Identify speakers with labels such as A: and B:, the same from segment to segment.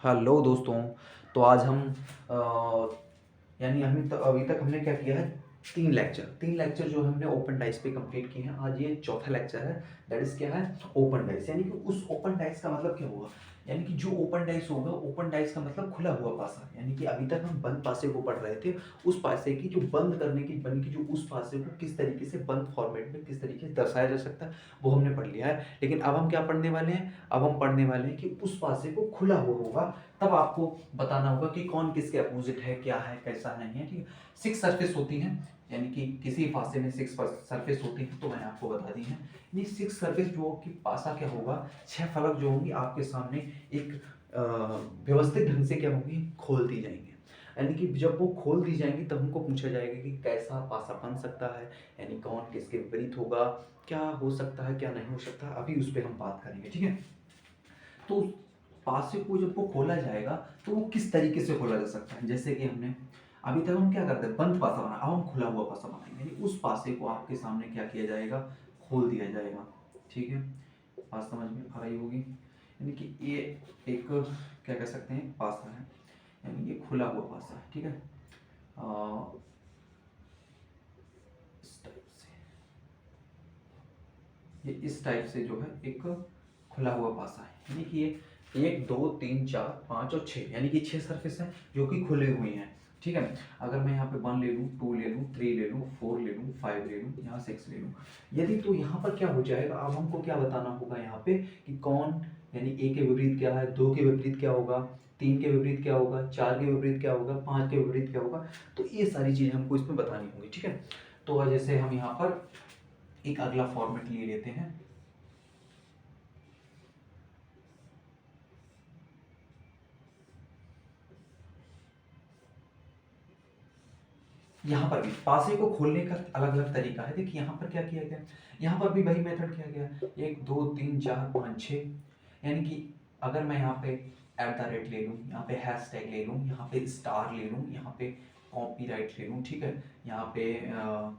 A: Hello दोस्तों। तो आज हम यानी अभी तक हमने क्या किया है, तीन लेक्चर जो हमने ओपन डाइस पे कंप्लीट किए हैं। आज ये चौथा लेक्चर है। दैट इज क्या है, ओपन डाइस। यानी कि उस ओपन डाइस का मतलब क्या होगा, यानी कि जो ओपन डाइस होगा, ओपन डाइस का मतलब खुला हुआ पासा। यानी कि अभी तक हम बंद पासे को पढ़ रहे थे, उस पासे की जो बंद करने की बन की जो उस पासे को किस तरीके से बंद फॉर्मेट में किस तरीके से दर्शाया जा सकता है, वो हमने पढ़ लिया है। लेकिन अब हम क्या पढ़ने वाले हैं, अब हम पढ़ने वाले हैं कि उस पासे को खुला हुआ होगा, तब आपको बताना होगा कि कौन किसके अपोजिट है, क्या है, कैसा नहीं है। ठीक है, 6 सरफेस होती हैं, यानी कि किसी फासे में 6 सरफेस होती हैं, तो मैंने आपको बता दी है। ये 6 सरफेस जो कि पासा क्या होगा, 6 फलक जो होंगी आपके सामने एक व्यवस्थित ढंग से क्या होंगी, खोल दी जाएंगी। यानी कि जब वो खोल दी जाएंगी तब हमको पूछा जाएगा कि कैसा पासा बन सकता है, यानी कौन किसके विपरीत होगा, क्या हो सकता है, क्या नहीं हो सकता। अभी उस पर हम बात करेंगे। ठीक है, तो पासे को जब वो खोला जाएगा तो वो किस तरीके से खोला जा सकता है। जैसे कि हमने अभी तक हम क्या करते हैं, बंद पासा बना, अब हम खुला हुआ पासा बनाएंगे। यानी उस पासे को आपके सामने क्या किया जाएगा, खोल दिया जाएगा। ठीक है, बात समझ में आ रही होगी। यानी कि ये एक क्या कह सकते हैं, पासा है, यानी ये खुला हुआ पासा है। ठीक है, इस टाइप से, ये इस टाइप से जो है एक खुला हुआ पासा है। यानी कि ये 1 2 3 4 5 और 6, यानी कि 6 सरफेस हैं जो कि खुले हुए हैं। ठीक है, अगर मैं यहाँ पे 1 ले लूँ, 2 ले लूँ, 3 ले लूँ, 4 ले लूँ, 5 ले लूँ, यहाँ 6 ले लूँ, यदि तो यहाँ पर क्या हो जाएगा, अब हमको क्या बताना होगा यहाँ पे कि कौन, यानी ए के विपरीत क्या है, 2 के विपरीत क्या होगा, 3 के विपरीत क्या होगा, 4 के विपरीत क्या होगा, 5 के विपरीत क्या होगा। तो ये सारी चीज़ें हमको इसमें बतानी होंगी। ठीक है, तो जैसे हम यहाँ पर एक अगला फॉर्मेट ले लेते हैं। यहाँ पर भी पासे को खोलने का अलग अलग तरीका है। देखिए यहाँ पर क्या किया गया, यहाँ पर भी वही मेथड किया गया, 1 2 3 4 5 6। यानी कि अगर मैं यहाँ पे @ ले लूँ, यहाँ पे हैशटैग ले लूँ, यहाँ पे स्टार ले लूँ, यहाँ पे कॉपीराइट ले लूँ। ठीक है, यहाँ पे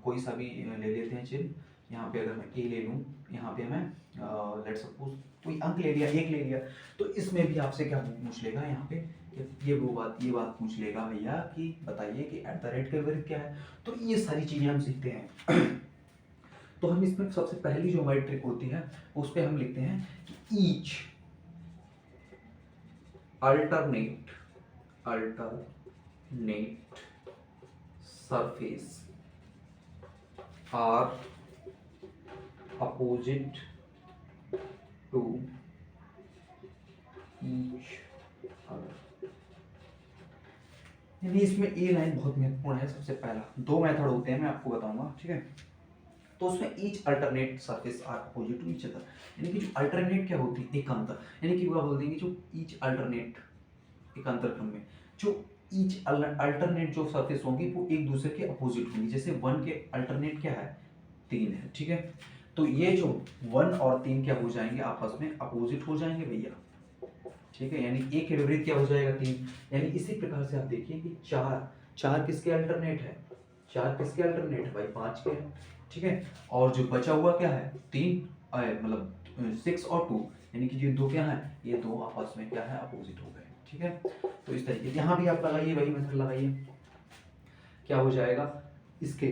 A: कोई सा भी ले लेते हैं चिन्ह। यहाँ पे अगर मैं ए ले लूँ, यहाँ पे मैं लेट सपोज कोई अंक ले लिया, 1 ले लिया, तो इसमें भी आपसे क्या पूछ लेगा, यहाँ पे ये बात पूछ लेगा भैया कि बताइए कि @ के विपरीत क्या है। तो ये सारी चीजें हम सीखते हैं। तो हम इसमें सबसे पहली जो हमारी ट्रिक होती है उस पर हम लिखते हैं कि each alternate surface are opposite to each other. यानी इसमें ए लाइन बहुत महत्वपूर्ण है। सबसे पहला 2 मेथड होते हैं, मैं आपको बताऊंगा। ठीक है, तो उसमें each alternate surface are opposite to each other, यानी कि जो अल्टरनेट क्या होती है, एकांतर। यानी कि वो बोल देंगे जो ईच अल्टरनेट एकांतर क्रम में जो ईच अल्टरनेट जो सरफेस होंगी वो एक दूसरे के अपोजिट होंगी। जैसे 1 के अल्टरनेट क्या है, 3 है। ठीक है, तो ये जो 1 और 3 क्या हो जाएंगे, आपस में अपोजिट हो जाएंगे भैया। ठीक है, यानी एक के विपरीत क्या हो जाएगा, 3। यानी इसी प्रकार से आप देखिए कि 4 किसके अल्टरनेट है, 4 किसके अल्टरनेट है भाई, 5 के हैं। ठीक है, और जो बचा हुआ क्या है, 3 मतलब 6 और 2, यानी कि ये 2 क्या है, ये 2 आपस में क्या है, अपोजिट हो गए। ठीक है, तो इस तरीके यहाँ भी आप लगाइए, वही मेथड लगाइए, क्या हो जाएगा इसके,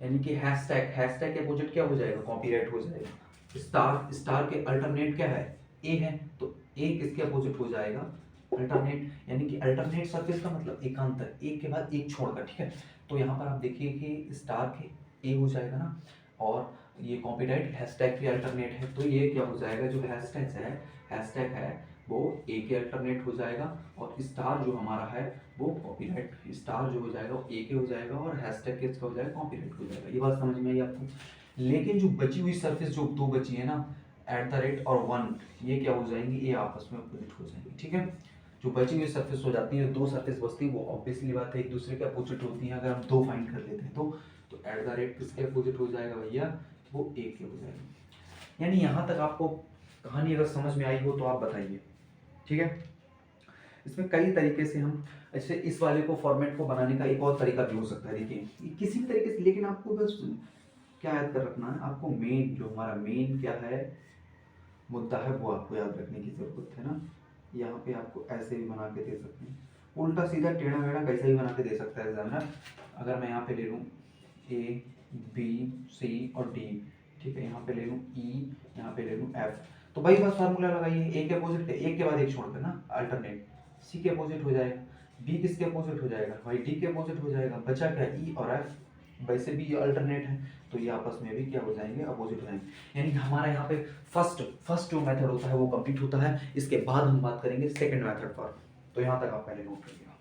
A: यानी कि हैशटैग के अपोजिट क्या हो जाएगा, कॉपीराइट हो जाएगा। स्टार के अल्टरनेट क्या है, ए है, तो ए किसके अपोजिट हो जाएगा, अल्टरनेट। यानी कि अल्टरनेट सरफेस का मतलब एकांतर, एक के बाद एक छोड़कर। ठीक है, तो यहाँ पर आप देखिए कि स्टार के ए हो जाएगा ना, और ये कॉपीराइट हैशटैग के अल्टरनेट है, तो ये क्या हो जाएगा, जो हैशटैग है वो ए के अल्टरनेट हो जाएगा, और स्टार जो हमारा है वो कॉपीराइट, स्टार जो हो जाएगा वो ए के हो जाएगा, और हैशटैग किसका हो जाएगा, कॉपीराइट हो जाएगा। ये बात समझ में आई आपको। लेकिन जो बची हुई सरफेस जो 2 बची है ना, @ और 1, ये क्या हो जाएंगी, ये आपस में अपोजिट हो जाएंगी। ठीक है, जो बची हुई सरफेस हो जाती है, 2 सरफेस बचती है, वो ऑब्वियसली बात है एक दूसरे के अपोजिट होती है। अगर हम 2 फाइंड कर लेते हैं तो @ किसके अपोजिट हो जाएगा भैया, वो एक के हो जाएगा। यानी यहाँ तक आपको कहानी अगर समझ में आई हो तो आप बताइए। ठीक है, इसमें कई तरीके से हम ऐसे इस वाले को फॉर्मेट को बनाने का एक और तरीका भी हो सकता है। देखिए किसी भी तरीके से, लेकिन आपको बस क्या याद कर रखना है, आपको मेन जो हमारा मेन क्या है मुद्दा है, वो आपको याद रखने की जरूरत है ना। यहाँ पे आपको ऐसे भी बना के दे सकते हैं, उल्टा सीधा टेढ़ा मेढ़ा कैसे भी बना के दे सकता है एग्जामिनर। अगर मैं यहाँ पे ले लूँ ए बी सी और डी, ठीक है, यहाँ पे ले लूँ ई, यहाँ पे ले लूँ एफ, तो भाई बस फार्मूला लगाइए, ए के अपोजिट एक के बाद एक छोड़ देना अल्टरनेट, सी के अपोजिट हो जाएगा, बी किसके अपोजिट हो जाएगा भाई डी के अपोजिट हो जाएगा, बचा क्या ई और एफ, वैसे भी ये अल्टरनेट है तो ये आपस में भी क्या हो जाएंगे, अपोजिट हो जाएंगे। यानी कि हमारा यहाँ पे फर्स्ट जो मेथड होता है वो कंप्लीट होता है, इसके बाद हम बात करेंगे सेकंड मेथड पर, तो यहाँ तक आप पहले नोट करिएगा।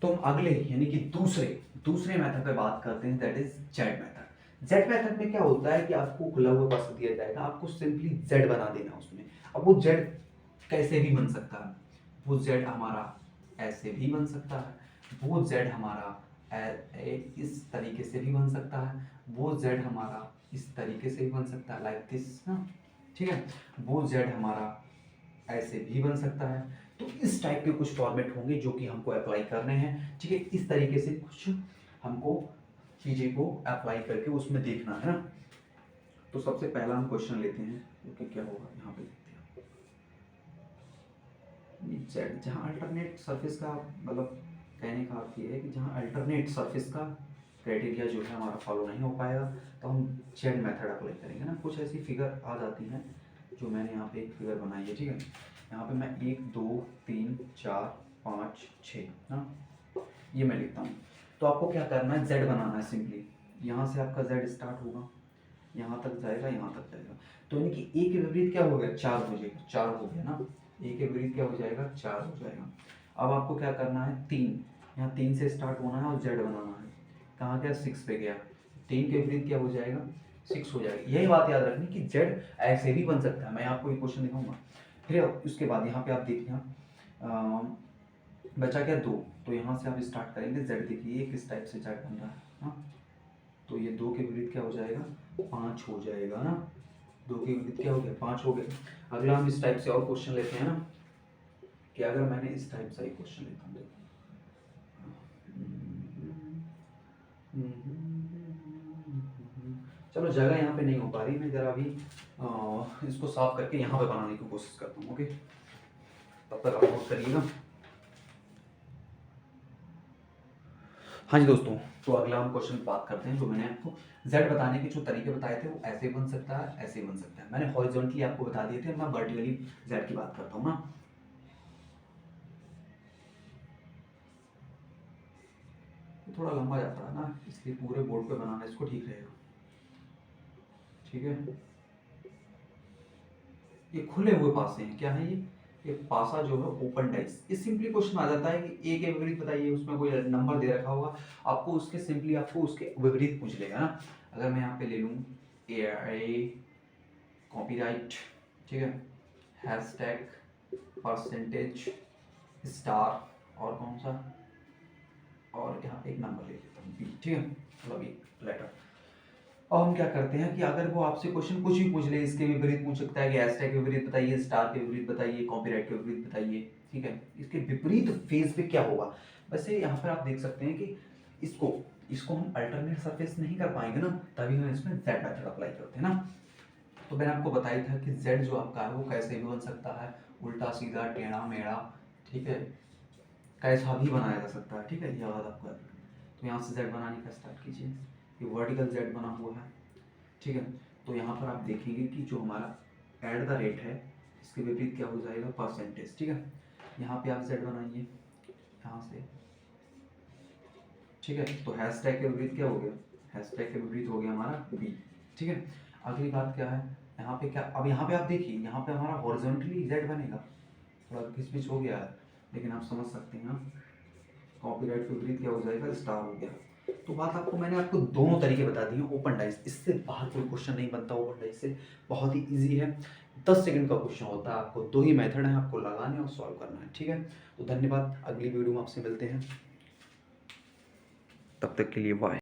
A: तो हम अगले यानी कि दूसरे मेथड पे बात करते हैं, that is Z method. Z method में क्या होता है कि आपको खुला हुआ पास दिया जाएगा, आपको सिंपली जेड बना देना उसमें। अब वो जेड कैसे भी बन सकता है, वो जेड हमारा ऐसे भी बन सकता है, वो जेड हमारा इस तरीके से भी बन सकता है, वो जेड हमारा इस तरीके से भी बन सकता है, लाइक दिस ना, ठीक है, वो जेड हमारा ऐसे भी बन सकता है। तो इस टाइप के कुछ फॉर्मेट होंगे जो कि हमको अप्लाई करने हैं, ठीक है, इस तरीके से कुछ हमको चीजें को अप्लाई करके उसमें देखना है ना। तो सबसे पहला हम क्वेश्चन लेते हैं, ओके, क्या होगा यहाँ पे देखते हैं, जेड जहाँ अल्टरनेट सरफेस का मतलब कहने का अर्थ ये है कि जहाँ अल्टरनेट सरफेस का क्राइटेरिया जो है हमारा फॉलो नहीं हो पाएगा तो हम जेड मेथड अप्लाई करेंगे ना। कुछ ऐसी फिगर आ जाती हैं जो मैंने यहाँ पे एक फिगर बनाई है, ठीक है, यहाँ पे मैं 1 2 3 4 5 6 ना, ये मैं लिखता हूँ। तो आपको क्या करना है, जेड बनाना है सिंपली, यहाँ से आपका जेड स्टार्ट होगा, यहाँ तक जाएगा, यहाँ तक जाएगा, तो यानी कि ए के विपरीत क्या हो गया, 4 हो जाएगा, 4 हो गया ना, ए के विपरीत क्या हो जाएगा, 4 हो जाएगा। अब आपको क्या करना है, 3, यहाँ 3 से स्टार्ट होना है और जेड बनाना है, कहाँ गया, 6 पे गया, 3 के विपरीत क्या हो जाएगा, 6 हो जाएगा। यही बात याद रखनी कि जेड ऐसे भी बन सकता है, मैं आपको एक क्वेश्चन दिखाऊंगा। फिर उसके बाद यहाँ पे आप देखिए बचा क्या, 2, तो यहाँ से आप स्टार्ट करेंगे, जेड देखिए किस टाइप से जेड बन रहा है ना, तो ये 2 के विपरीत क्या हो जाएगा, 5 हो जाएगा ना, 2 के विपरीत क्या हो गया, 5 हो गया। अगला हम इस टाइप से और क्वेश्चन लेते हैं ना, कि अगर मैंने इस टाइप से एक क्वेश्चन लेता हूँ, चलो जगह यहाँ पे नहीं हो पा रही, मैं जरा अभी इसको साफ करके यहाँ पे बनाने की कोशिश करता हूँ, ओके, तब तक आप नोट करिएगा। हाँ जी दोस्तों, तो अगला हम क्वेश्चन बात करते हैं, जो मैंने आपको जेड बताने के जो तरीके बताए थे वो ऐसे बन सकता है, ऐसे बन सकता है, मैंने हॉरिजॉन्टली आपको बता दिए थे, मैं वर्टिकली जेड की बात करता हूँ ना। थोड़ा लंबा जाता है ना, इसलिए पूरे बोर्ड पे बनाना इसको ठीक रहेगा, ठीक है। ये खुले हुए पासे हैं, क्या है ये पासा जो है ओपन डाइस। ये सिंपली क्वेश्चन आ जाता है कि ए के विपरीत बताइए, उसमें कोई नंबर दे रखा होगा, आपको उसके सिंपली आपको उसके विपरीत पूछ लेगा ना। अगर मैं यहाँ पे ले लूँ ए कॉपीराइट, ठीक है, हैशटैग, परसेंटेज, स्टार, और कौन सा, और यहाँ पे एक नंबर ले लेता हूँ बी, ठीक है, मतलब एक लेटर। अब हम क्या करते हैं कि अगर वो आपसे क्वेश्चन कुछ भी पूछ ले, इसके विपरीत पूछ सकता है कि हैशटैग के विपरीत बताइए, स्टार के विपरीत बताइए, कॉपीराइट के विपरीत बताइए, ठीक है, इसके विपरीत फेज पे क्या होगा। वैसे यहाँ पर आप देख सकते हैं कि इसको हम अल्टरनेट सरफेस नहीं कर पाएंगे ना, तभी हम इसमें जेड मेथड अप्लाई करते हैं ना। तो मैंने आपको बताया था कि जेड जो आपका है वो कैसे भी बन सकता है, उल्टा सीधा टेढ़ा मेढ़ा, ठीक है, कैसा भी बनाया जा सकता है, ठीक है, ये बात आपको। तो यहाँ से जेड बनाने का स्टार्ट कीजिए, ये वर्टिकल जेड बना हुआ है, ठीक है। तो यहाँ पर आप देखेंगे कि जो हमारा एट द रेट है, इसके विपरीत क्या हो जाएगा, परसेंटेज, ठीक है। यहाँ पे आप जेड बनाइए यहाँ से, ठीक है। तो हैशटैग के विपरीत क्या हो गया, हैशटैग के विपरीत हो गया हमारा बी, ठीक है। अगली बात क्या है, यहाँ पे क्या, अब यहाँ पे आप देखिए, यहाँ पे हमारा हॉरिजॉन्टली जेड बनेगा, थोड़ा घिस हो गया है, लेकिन आप समझ सकते हैं ना, कॉपीराइट के विपरीत क्या हो जाएगा, स्टार हो गया। तो बात आपको मैंने आपको दोनों तरीके बता दिए ओपन डाइस, इससे बाहर कोई क्वेश्चन नहीं बनता ओपन डाइस से, बहुत ही इजी है, 10 सेकंड का क्वेश्चन होता है, आपको 2 ही मेथड है आपको लगाने और सॉल्व करना है, ठीक है। तो धन्यवाद, अगली वीडियो में आपसे मिलते हैं, तब तक के लिए बाय।